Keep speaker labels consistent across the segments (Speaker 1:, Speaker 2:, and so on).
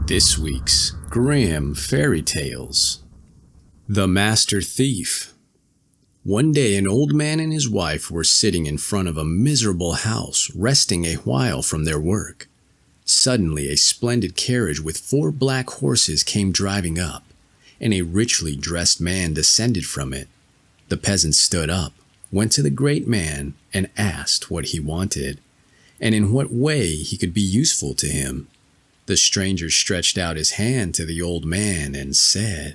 Speaker 1: This week's Grimm Fairy Tales. The Master Thief. One day an old man and his wife were sitting in front of a miserable house, resting a while from their work. Suddenly a splendid carriage with 4 black horses came driving up, and a richly dressed man descended from it. The peasant stood up, went to the great man, and asked what he wanted, and in what way he could be useful to him. The stranger stretched out his hand to the old man and said,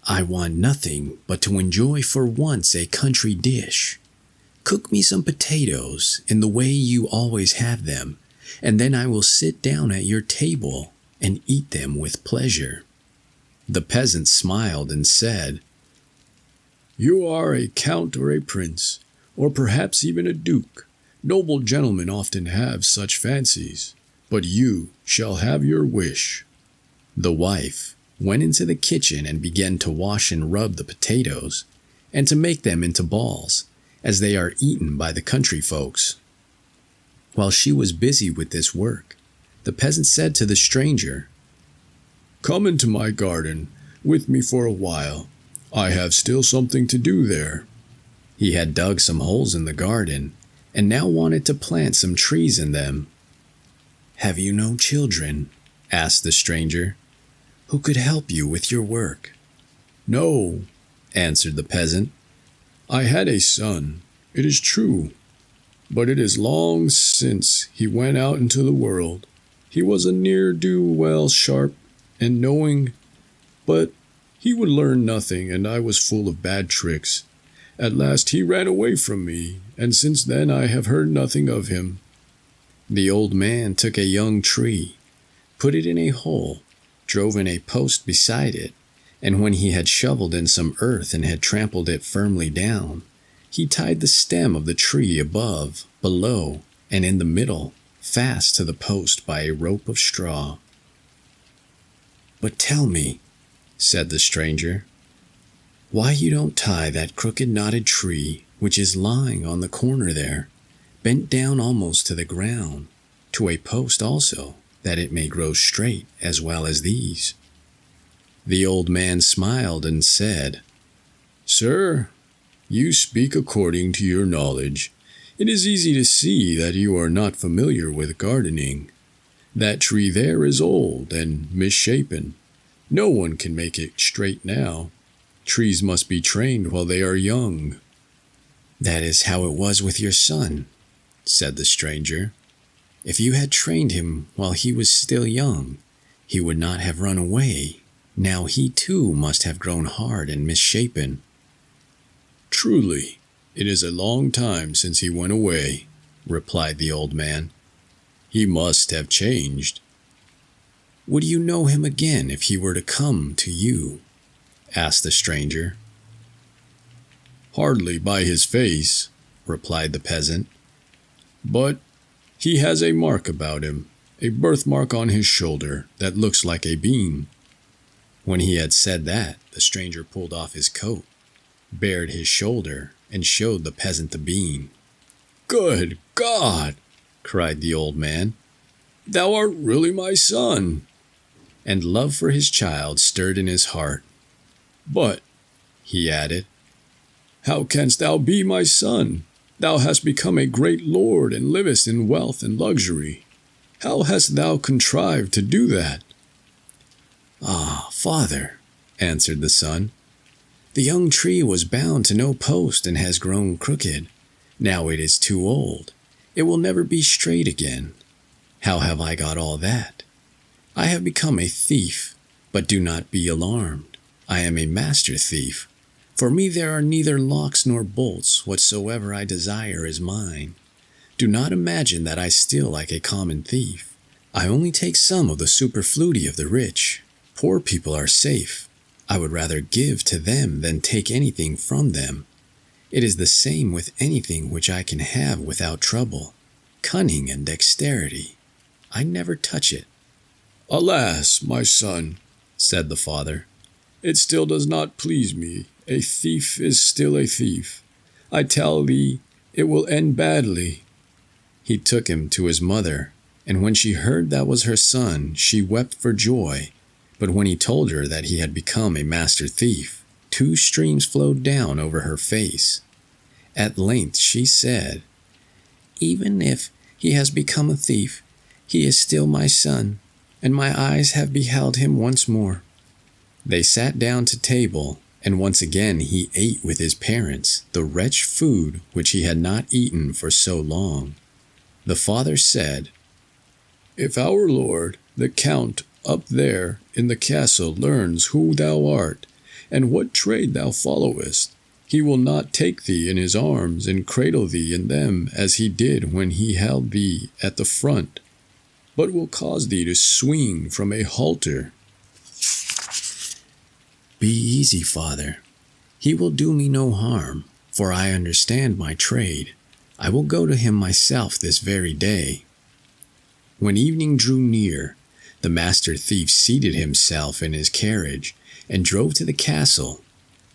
Speaker 1: "I want nothing but to enjoy for once a country dish. Cook me some potatoes in the way you always have them, and then I will sit down at your table and eat them with pleasure." The peasant smiled and said, "You are a count or a prince, or perhaps even a duke. Noble gentlemen often have such fancies. But you shall have your wish." The wife went into the kitchen and began to wash and rub the potatoes, and to make them into balls, as they are eaten by the country folks. While she was busy with this work, the peasant said to the stranger, "Come into my garden with me for a while. I have still something to do there." He had dug some holes in the garden, and now wanted to plant some trees in them. "Have you no children?" asked the stranger, "who could help you with your work?" "No," answered the peasant. "I had a son, it is true, but it is long since he went out into the world. He was a ne'er-do-well, sharp and knowing, but he would learn nothing, and I was full of bad tricks. At last he ran away from me, and since then I have heard nothing of him." The old man took a young tree, put it in a hole, drove in a post beside it, and when he had shoveled in some earth and had trampled it firmly down, he tied the stem of the tree above, below, and in the middle, fast to the post by a rope of straw. "But tell me," said the stranger, "why you don't tie that crooked knotted tree which is lying on the corner there, bent down almost to the ground, to a post also, that it may grow straight as well as these." The old man smiled and said, "Sir, you speak according to your knowledge. It is easy to see that you are not familiar with gardening. That tree there is old and misshapen. No one can make it straight now. Trees must be trained while they are young." "That is how it was with your son," said the stranger. "If you had trained him while he was still young, he would not have run away. Now he too must have grown hard and misshapen." "Truly, it is a long time since he went away," replied the old man. "He must have changed." "Would you know him again if he were to come to you?" asked the stranger. "Hardly by his face," replied the peasant. "But he has a mark about him, a birthmark on his shoulder that looks like a bean." When he had said that, the stranger pulled off his coat, bared his shoulder, and showed the peasant the bean. "Good God!" cried the old man. "Thou art really my son!" And love for his child stirred in his heart. "But," he added, "how canst thou be my son? Thou hast become a great lord and livest in wealth and luxury. How hast thou contrived to do that?" "Ah, father," answered the son, "the young tree was bound to no post and has grown crooked. Now it is too old. It will never be straight again. How have I got all that? I have become a thief, but do not be alarmed. I am a master thief. For me there are neither locks nor bolts. Whatsoever I desire is mine. Do not imagine that I steal like a common thief. I only take some of the superfluity of the rich. Poor people are safe. I would rather give to them than take anything from them. It is the same with anything which I can have without trouble. Cunning and dexterity. I never touch it." "Alas, my son," said the father, "it still does not please me. A thief is still a thief. I tell thee, it will end badly." He took him to his mother, And when she heard that was her son, she wept for joy. But when he told her that he had become a master thief, 2 streams flowed down over her face. At length she said, "Even if he has become a thief, he is still my son, and my eyes have beheld him once more." They sat down to table, and once again he ate with his parents the wretched food which he had not eaten for so long. The father said, "If our lord, the Count, up there in the castle learns who thou art, and what trade thou followest, he will not take thee in his arms and cradle thee in them as he did when he held thee at the front, but will cause thee to swing from a halter." "Be easy, father. He will do me no harm, for I understand my trade. I will go to him myself this very day." When evening drew near, the master thief seated himself in his carriage and drove to the castle.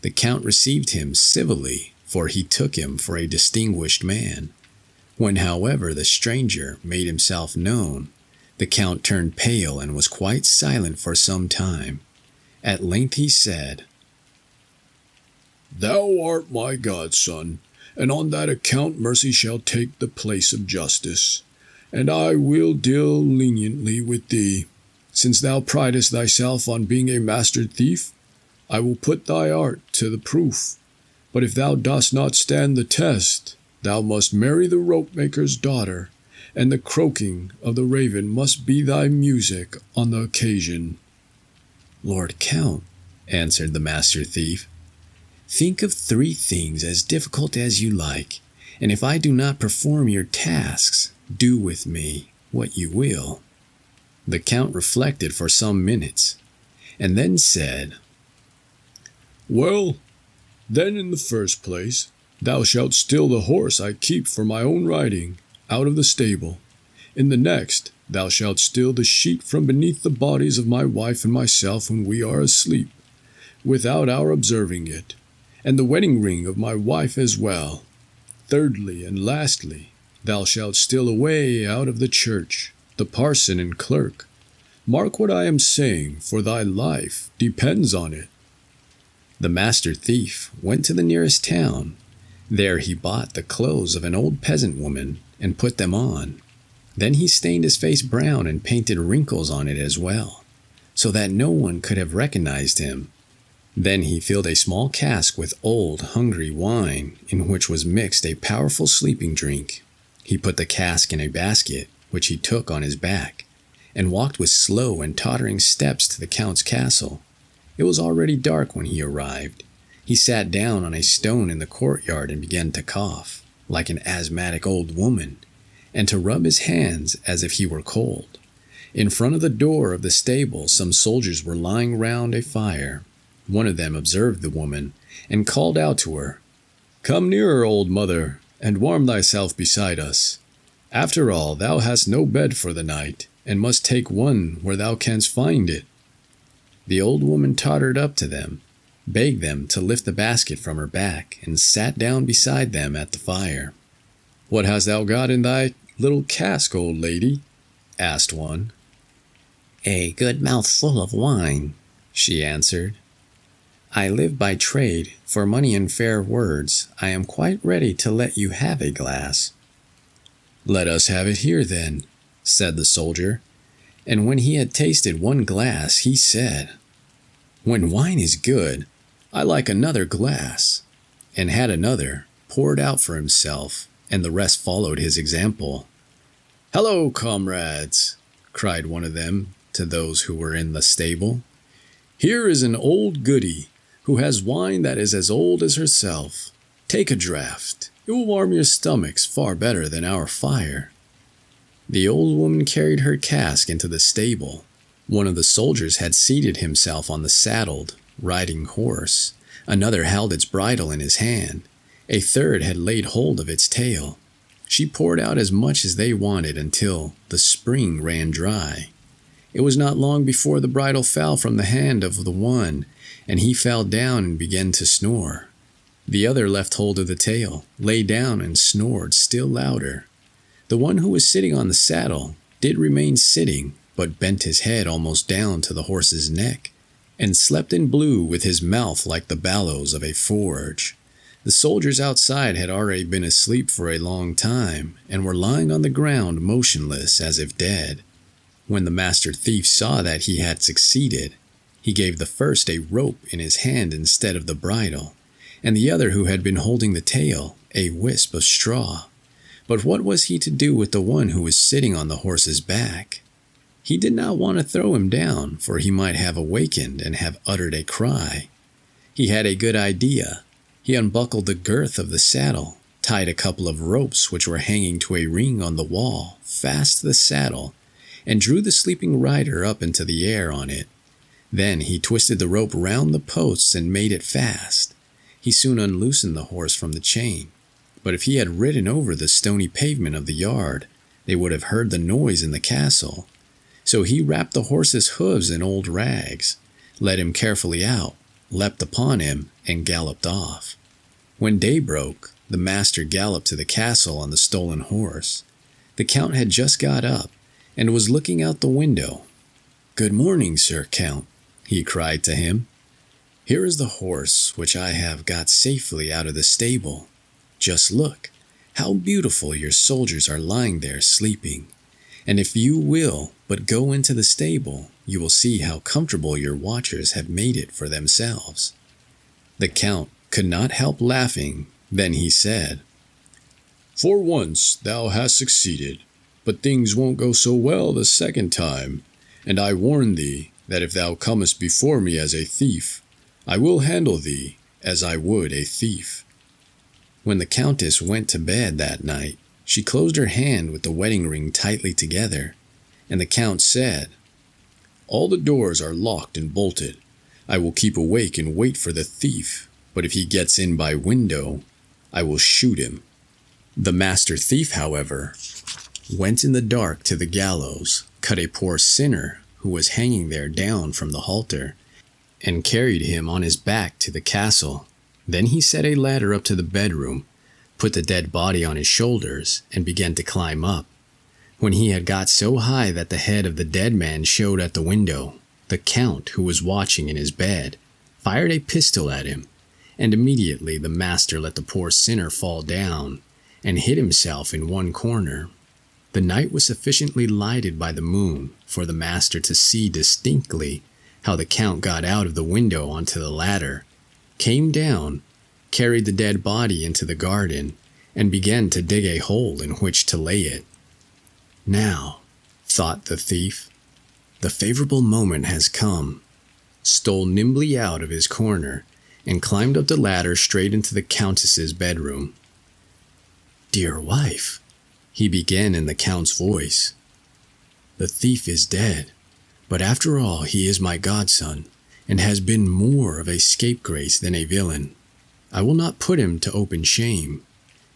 Speaker 1: The Count received him civilly, for he took him for a distinguished man. When, however, the stranger made himself known, the Count turned pale and was quite silent for some time. At length he said, "Thou art my godson, and on that account mercy shall take the place of justice, and I will deal leniently with thee. Since thou pridest thyself on being a master thief, I will put thy art to the proof. But if thou dost not stand the test, thou must marry the rope-maker's daughter, and the croaking of the raven must be thy music on the occasion." "Lord Count," answered the master thief, "think of 3 things as difficult as you like, and if I do not perform your tasks, do with me what you will." The Count reflected for some minutes, and then said, "Well, then in the first place, thou shalt steal the horse I keep for my own riding, out of the stable. In the next, thou shalt steal the sheet from beneath the bodies of my wife and myself when we are asleep, without our observing it, and the wedding ring of my wife as well. Thirdly and lastly, thou shalt steal away out of the church, the parson and clerk. Mark what I am saying, for thy life depends on it." The master thief went to the nearest town. There he bought the clothes of an old peasant woman and put them on. Then he stained his face brown and painted wrinkles on it as well, so that no one could have recognized him. Then he filled a small cask with old, hungry wine, in which was mixed a powerful sleeping drink. He put the cask in a basket, which he took on his back, and walked with slow and tottering steps to the Count's castle. It was already dark when he arrived. He sat down on a stone in the courtyard and began to cough, like an asthmatic old woman, and to rub his hands as if he were cold. In front of the door of the stable some soldiers were lying round a fire. One of them observed the woman, and called out to her, "Come nearer, old mother, and warm thyself beside us. After all, thou hast no bed for the night, and must take one where thou canst find it." The old woman tottered up to them, begged them to lift the basket from her back, and sat down beside them at the fire. "What hast thou got in thy little cask, old lady?" asked one. "A good mouthful of wine," she answered. "I live by trade, for money and fair words. I am quite ready to let you have a glass." "Let us have it here, then," said the soldier. And when he had tasted one glass, he said, "When wine is good, I like another glass," and had another poured out for himself, and the rest followed his example. "Hello, comrades!" cried one of them to those who were in the stable. "Here is an old goody, who has wine that is as old as herself. Take a draught. It will warm your stomachs far better than our fire." The old woman carried her cask into the stable. One of the soldiers had seated himself on the saddled, riding horse. Another held its bridle in his hand. A third had laid hold of its tail. She poured out as much as they wanted until the spring ran dry. It was not long before the bridle fell from the hand of the one, and he fell down and began to snore. The other left hold of the tail, lay down and snored still louder. The one who was sitting on the saddle did remain sitting, but bent his head almost down to the horse's neck, and slept in blue with his mouth like the bellows of a forge. The soldiers outside had already been asleep for a long time, and were lying on the ground motionless as if dead. When the master thief saw that he had succeeded, he gave the first a rope in his hand instead of the bridle, and the other who had been holding the tail a wisp of straw. But what was he to do with the one who was sitting on the horse's back? He did not want to throw him down, for he might have awakened and have uttered a cry. He had a good idea. He unbuckled the girth of the saddle, tied a couple of ropes which were hanging to a ring on the wall fast to the saddle, and drew the sleeping rider up into the air on it. Then he twisted the rope round the posts and made it fast. He soon unloosened the horse from the chain, but if he had ridden over the stony pavement of the yard, they would have heard the noise in the castle. So he wrapped the horse's hooves in old rags, led him carefully out, leapt upon him, and galloped off. When day broke, the master galloped to the castle on the stolen horse. The count had just got up, and was looking out the window. "Good morning, Sir Count," he cried to him. "Here is the horse which I have got safely out of the stable. Just look, how beautiful your soldiers are lying there sleeping. And if you will but go into the stable, you will see how comfortable your watchers have made it for themselves." The count could not help laughing. Then he said, "For once thou hast succeeded, but things won't go so well the second time, and I warn thee that if thou comest before me as a thief, I will handle thee as I would a thief." When the countess went to bed that night, she closed her hand with the wedding ring tightly together, and the count said, "All the doors are locked and bolted. I will keep awake and wait for the thief, but if he gets in by window, I will shoot him." The master thief, however, went in the dark to the gallows, cut a poor sinner who was hanging there down from the halter, and carried him on his back to the castle. Then he set a ladder up to the bedroom, put the dead body on his shoulders, and began to climb up. When he had got so high that the head of the dead man showed at the window, the count, who was watching in his bed, fired a pistol at him, and immediately the master let the poor sinner fall down, and hid himself in one corner. The night was sufficiently lighted by the moon for the master to see distinctly how the count got out of the window onto the ladder, came down, carried the dead body into the garden, and began to dig a hole in which to lay it. "Now," thought the thief, "the favorable moment has come," stole nimbly out of his corner, and climbed up the ladder straight into the countess's bedroom. "Dear wife," he began in the count's voice, "the thief is dead, but after all he is my godson, and has been more of a scapegrace than a villain. I will not put him to open shame.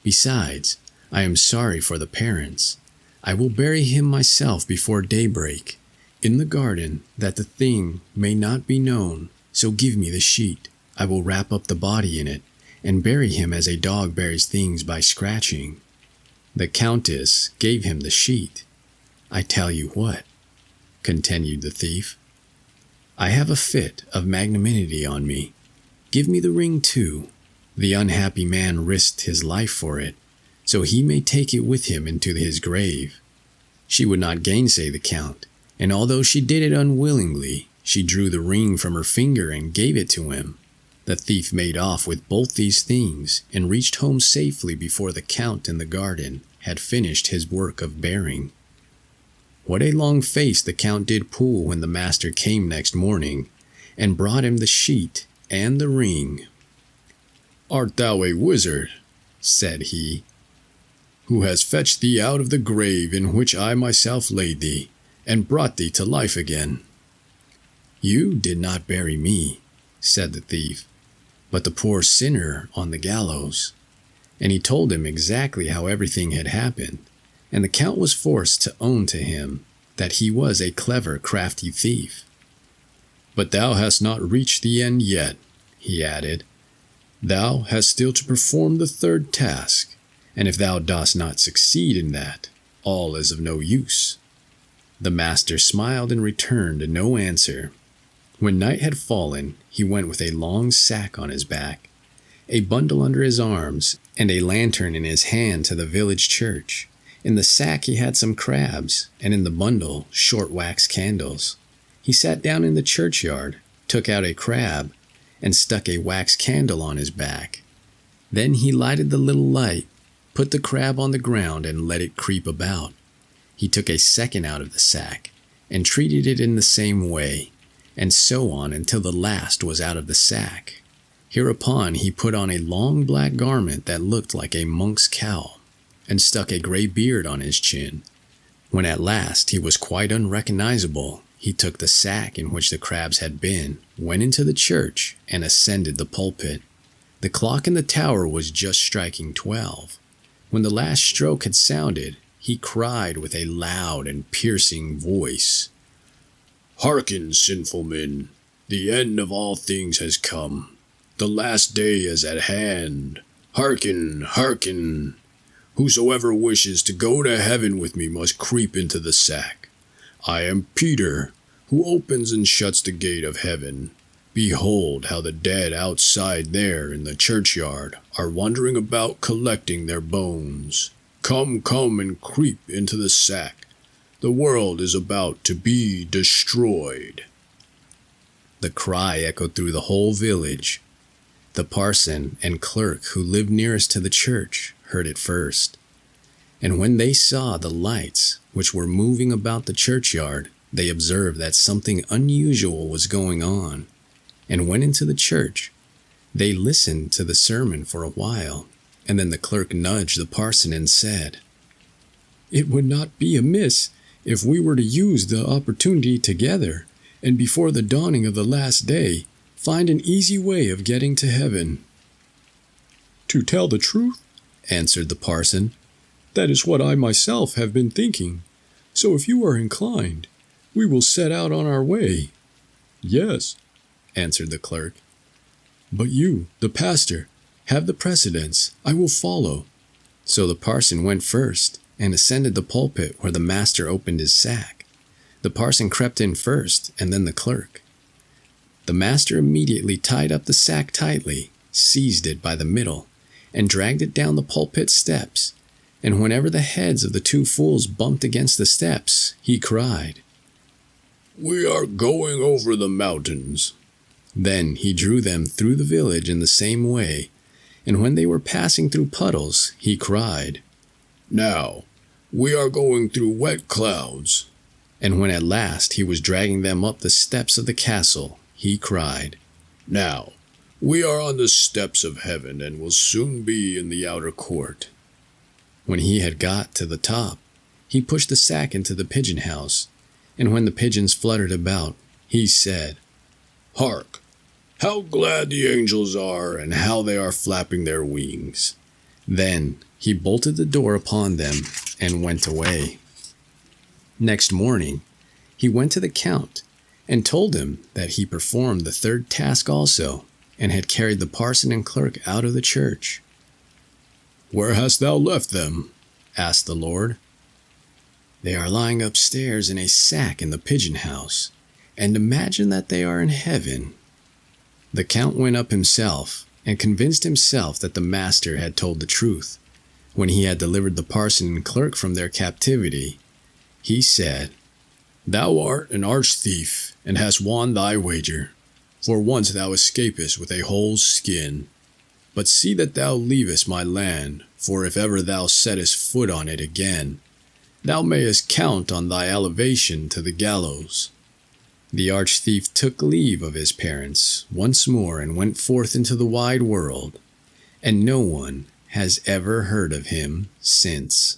Speaker 1: Besides, I am sorry for the parents. I will bury him myself before daybreak, in the garden, that the thing may not be known. So give me the sheet. I will wrap up the body in it, and bury him as a dog buries things by scratching." The countess gave him the sheet. "I tell you what," continued the thief, "I have a fit of magnanimity on me. Give me the ring too. The unhappy man risked his life for it, so he may take it with him into his grave." She would not gainsay the count, and although she did it unwillingly, she drew the ring from her finger and gave it to him. The thief made off with both these things, and reached home safely before the count in the garden had finished his work of burying. What a long face the count did pull when the master came next morning, and brought him the sheet and the ring. "Art thou a wizard," said he, "who has fetched thee out of the grave in which I myself laid thee, and brought thee to life again?" "You did not bury me," said the thief, "but the poor sinner on the gallows." And he told him exactly how everything had happened, and the count was forced to own to him that he was a clever, crafty thief. "But thou hast not reached the end yet," he added. "Thou hast still to perform the third task, and if thou dost not succeed in that, all is of no use." The master smiled and returned no answer. When night had fallen, he went with a long sack on his back, a bundle under his arms, and a lantern in his hand to the village church. In the sack he had some crabs, and in the bundle short wax candles. He sat down in the churchyard, took out a crab, and stuck a wax candle on his back. Then he lighted the little light, put the crab on the ground, and let it creep about. He took a second out of the sack, and treated it in the same way, and so on until the last was out of the sack. Hereupon he put on a long black garment that looked like a monk's cowl, and stuck a gray beard on his chin. When at last he was quite unrecognizable, he took the sack in which the crabs had been, went into the church, and ascended the pulpit. The clock in the tower was just striking 12. When the last stroke had sounded, he cried with a loud and piercing voice, "Hearken, sinful men, the end of all things has come. The last day is at hand. Hearken, hearken. Whosoever wishes to go to heaven with me must creep into the sack. I am Peter, who opens and shuts the gate of heaven. Behold how the dead outside there in the churchyard are wandering about collecting their bones. Come, come, and creep into the sack. The world is about to be destroyed." The cry echoed through the whole village. The parson and clerk who lived nearest to the church heard it first. And when they saw the lights which were moving about the churchyard, they observed that something unusual was going on, and went into the church. They listened to the sermon for a while, and then the clerk nudged the parson and said, "It would not be amiss if we were to use the opportunity together, and before the dawning of the last day, find an easy way of getting to heaven." "To tell the truth," answered the parson, "that is what I myself have been thinking. So if you are inclined, we will set out on our way." "Yes," answered the clerk. "But you, the pastor, have the precedence. I will follow." So the parson went first, and ascended the pulpit where the master opened his sack. The parson crept in first, and then the clerk. The master immediately tied up the sack tightly, seized it by the middle, and dragged it down the pulpit steps. And whenever the heads of the two fools bumped against the steps, he cried, "We are going over the mountains." Then he drew them through the village in the same way, and when they were passing through puddles, he cried, "Now, we are going through wet clouds." And when at last he was dragging them up the steps of the castle, he cried, "Now, we are on the steps of heaven and will soon be in the outer court." When he had got to the top, he pushed the sack into the pigeon house, and when the pigeons fluttered about, he said, "Hark! How glad the angels are, and how they are flapping their wings." Then he bolted the door upon them and went away. Next morning, he went to the count and told him that he performed the third task also, and had carried the parson and clerk out of the church. "Where hast thou left them?" asked the Lord. "They are lying upstairs in a sack in the pigeon house, and imagine that they are in heaven." The count went up himself, and convinced himself that the master had told the truth. When he had delivered the parson and clerk from their captivity, he said, "Thou art an arch-thief, and hast won thy wager. For once thou escapest with a whole skin. But see that thou leavest my land, for if ever thou settest foot on it again, thou mayest count on thy elevation to the gallows." The arch-thief took leave of his parents once more and went forth into the wide world, and no one has ever heard of him since.